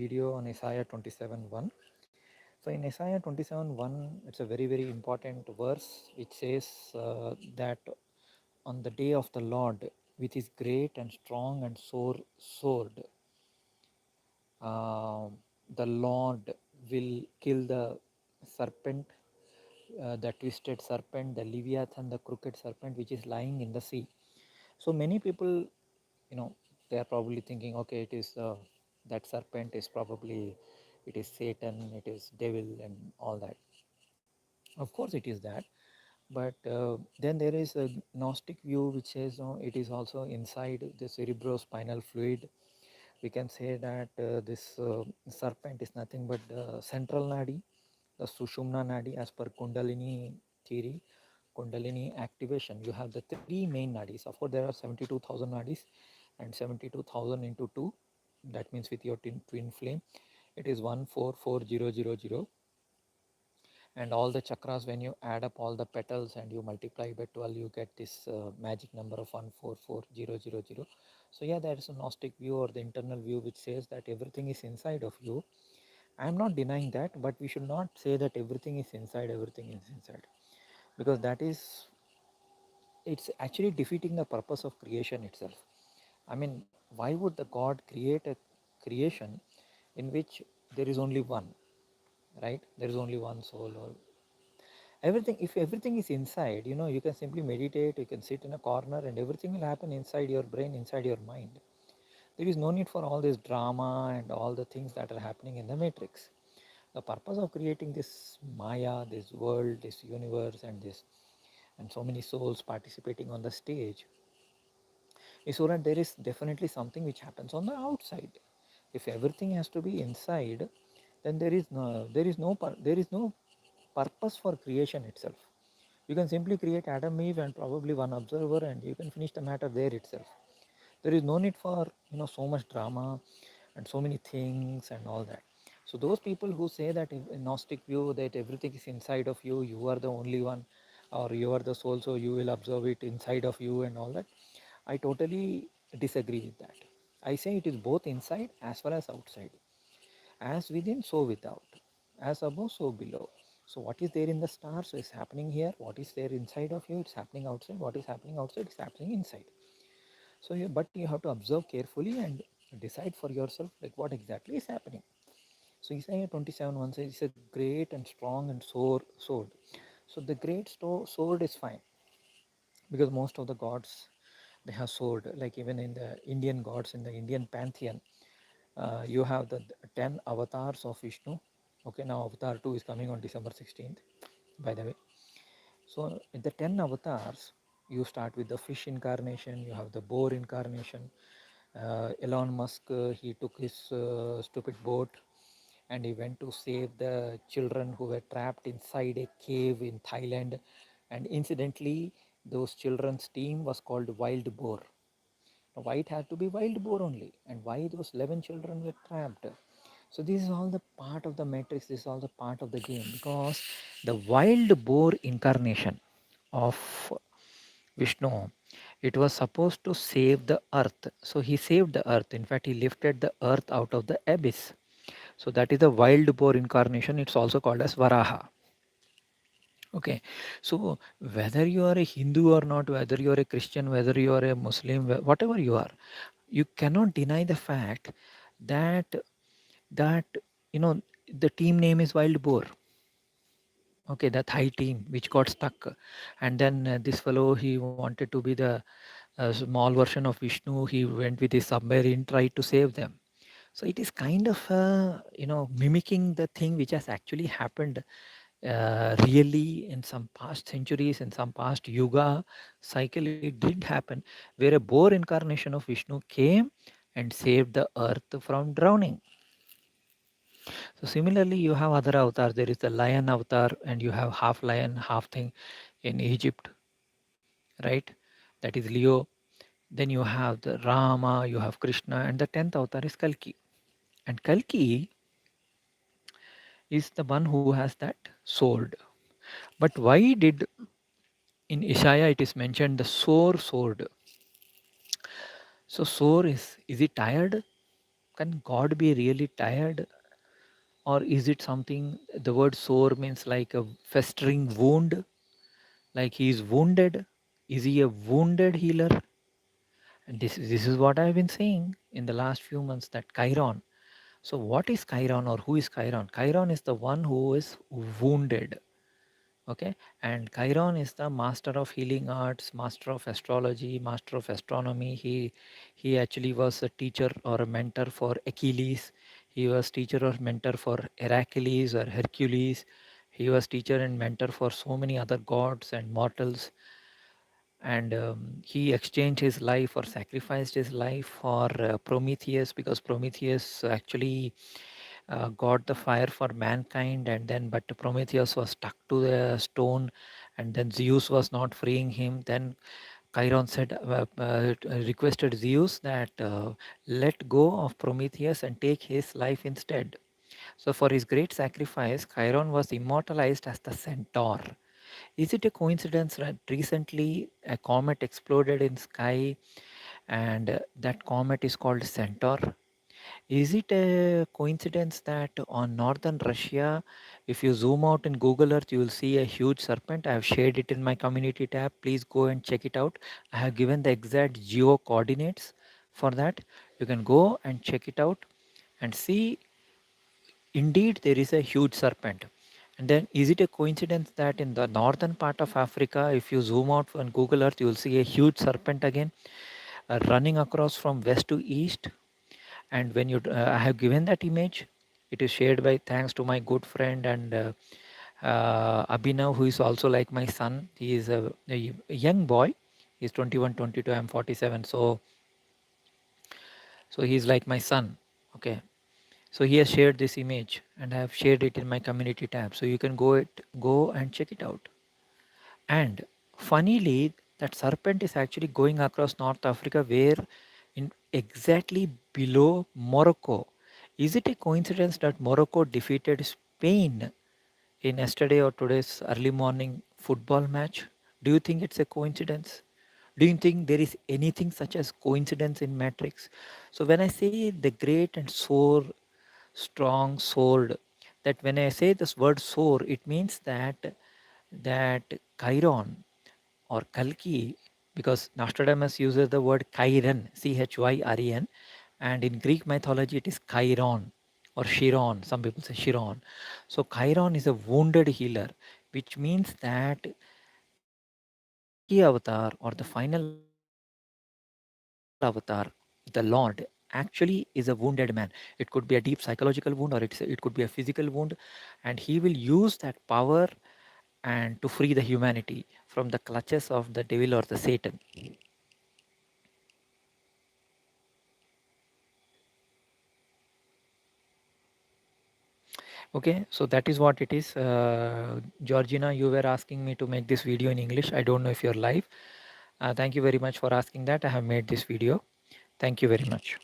video on Isaiah 27:1. So in Isaiah 27:1, it's a very, very important verse which says that on the day of the Lord, with his great and strong and sore sword, uh, the Lord will kill the serpent, the twisted serpent, the leviathan, the crooked serpent, which is lying in the sea. So many people, they are probably thinking, okay, it is that serpent is probably, it is Satan, it is devil, and all that. Of course, it is that, but then there is a Gnostic view which says no, it is also inside the cerebrospinal fluid. We can say that this serpent is nothing but the central nadi, the Sushumna nadi, as per Kundalini theory. Kundalini activation, you have the three main nadis. Of course, there are 72,000 nadis, and 72,000 into 2, that means with your twin flame, it is 144000. And all the chakras, when you add up all the petals and you multiply by 12, you get this magic number of 144000. So yeah, there is a Gnostic view or the internal view which says that everything is inside of you. I am not denying that, but we should not say that everything is inside, because that is, it's actually defeating the purpose of creation itself. I mean, why would the God create a creation in which there is only one, right? There is only one soul, or everything. If everything is inside, you can simply meditate, you can sit in a corner, and everything will happen inside your brain, inside your mind. There is no need for all this drama and all the things that are happening in the matrix. The purpose of creating this Maya, this world, this universe, and so many souls participating on the stage is so that there is definitely something which happens on the outside. If everything has to be inside, then there is no purpose for creation itself. You can simply create Adam, Eve, and probably one observer, and you can finish the matter there itself. There is no need for so much drama and so many things and all that. So those people who say that in Gnostic view that everything is inside of you, you are the only one, or you are the soul, so you will observe it inside of you and all that, I totally disagree with that. I say it is both inside as well as outside. As within, so without. As above, so below. So what is there in the stars is happening here. What is there inside of you, it's happening outside. What is happening outside is happening inside. So but you have to observe carefully and decide for yourself like what exactly is happening. So Isaiah 27:1 says it's a great and strong and sore sword. So the great sword is fine, because most of the gods, they have sword. Like even in the Indian gods, in the Indian pantheon, you have the 10 avatars of Vishnu. Okay, now avatar 2 is coming on December 16th, by the way. So in the 10 avatars, you start with the fish incarnation, you have the boar incarnation. Elon Musk, he took his stupid boat and he went to save the children who were trapped inside a cave in Thailand. And incidentally, those children's team was called Wild Boar. Now, why it had to be wild boar only, and why those 11 children were trapped? So this is all the part of the matrix, this is all the part of the game, because the wild boar incarnation of Vishnu, it was supposed to save the earth. So he saved the earth. In fact, he lifted the earth out of the abyss. So that is the wild boar incarnation. It's also called as Varaha. Okay, so whether you are a Hindu or not, whether you are a Christian, whether you are a Muslim, whatever you are, you cannot deny the fact that that you know the team name is Wild Boar. Okay, the Thai team which got stuck, and then this fellow, he wanted to be the small version of Vishnu. He went with his submarine, tried to save them. So it is kind of mimicking the thing which has actually happened really in some past centuries, in some past yuga cycle. It did happen where a boar incarnation of Vishnu came and saved the earth from drowning. So similarly, you have other avatars. There is the lion avatar, and you have half lion, half thing in Egypt, right? That is Leo. Then you have the Rama, you have Krishna, and the 10th avatar is Kalki. And Kalki is the one who has that sword. But why did in Isaiah it is mentioned the sore sword? So sore is he tired? can God be really tired? Or is it something, the word sore means like a festering wound, like he is wounded? Is he a wounded healer? And this is what I've been saying in the last few months, that Chiron. So what is Chiron, or who is Chiron? Chiron is the one who is wounded. Okay, and Chiron is the master of healing arts, master of astrology, master of astronomy. He actually was a teacher or a mentor for Achilles. He was teacher or mentor for Heracles or Hercules. He was teacher and mentor for so many other gods and mortals. And he exchanged his life or sacrificed his life for Prometheus, because Prometheus actually got the fire for mankind, and then but Prometheus was stuck to the stone, and then Zeus was not freeing him. Then Chiron said, requested Zeus that let go of Prometheus and take his life instead. So for his great sacrifice, Chiron was immortalized as the centaur. Is it a coincidence that recently a comet exploded in sky, and that comet is called Centaur? Is it a coincidence that on northern Russia, if you zoom out in Google Earth, you will see a huge serpent? I have shared it in my community tab. Please go and check it out. I have given the exact geo coordinates for that. You can go and check it out and see, indeed there is a huge serpent. And then is it a coincidence that in the northern part of Africa, if you zoom out on Google Earth, you will see a huge serpent again running across from west to east? And when you I have given that image, it is shared by, thanks to my good friend and Abhinav, who is also like my son. He is a young boy. He's 21, 22. I'm 47. So he's like my son. Okay. So he has shared this image, and I have shared it in my community tab. So you can go and check it out. And funnily, that serpent is actually going across North Africa, where in exactly below Morocco. Is it a coincidence that Morocco defeated Spain in yesterday or today's early morning football match? Do you think it's a coincidence? Do you think there is anything such as coincidence in Matrix? So when I say the great and sore, strong sword, that when I say this word sore, it means that Chiron or Kalki, because Nostradamus uses the word Chiron, Chyren, and in Greek mythology it is Chiron or Chiron. Some people say Chiron. So Chiron is a wounded healer, which means that the Kalki avatar or the final avatar, the Lord, actually is a wounded man. It could be a deep psychological wound, or it could be a physical wound, and he will use that power and to free the humanity from the clutches of the devil or the Satan. Okay, so that is what it is. Georgina, you were asking me to make this video in English. I don't know if you're live. Thank you very much for asking that. I have made this video. Thank you very much.